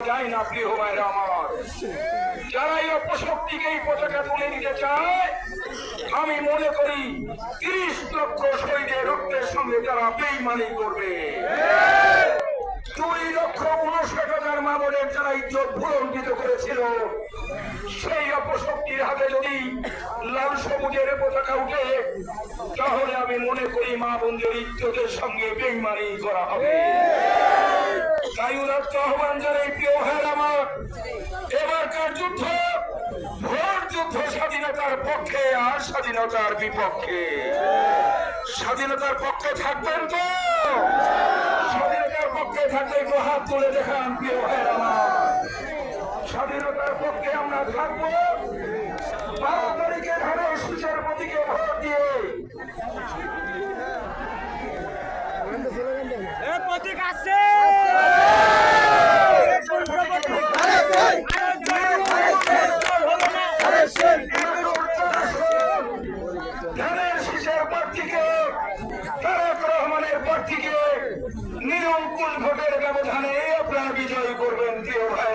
যায় না প্রিয় ভাইরা আমার। যারা এই অপশক্তিকে এই পতাকা তুলে নিতে চায়, আমি মনে করি 30 লক্ষ শহীদের রক্তের সঙ্গে তারা বেইমানি করবে। 2,59,000 মা বোনের যারা ইজ্জত ভুলণ্ঠিত করেছিল, সেই অপশক্তির হাতে যদি লাল সবুজের পতাকা উঠে, তাহলে আমি মনে করি মা বোনদের ইজ্জতের সঙ্গে বেইমানি করা হবে। তাই উদাত্ত আহ্বান জানাই প্রিয় ভাইরা আমার, এবারকার যুদ্ধ ভোট যুদ্ধ স্বাধীনতার পক্ষে আর স্বাধীনতার বিপক্ষে। স্বাধীনতার পক্ষে থাকবেন তো? স্বাধীনতার পক্ষে থাকলে একটু হাত তুলে দেখান প্রিয় ভাইরা আমার। স্বাধীনতার পক্ষে আমরা থাকবো। 12 তারিখের হারে সুচার প্রতীকে ভোট দিয়ে প্রতীক আছে। ধানের শীষের প্রার্থীকে, তারেক রহমানের প্রার্থীকে নিরঙ্কুশ ভোটের ব্যবধানে আপনারা বিজয়ী করবেন প্রিয় ভাই।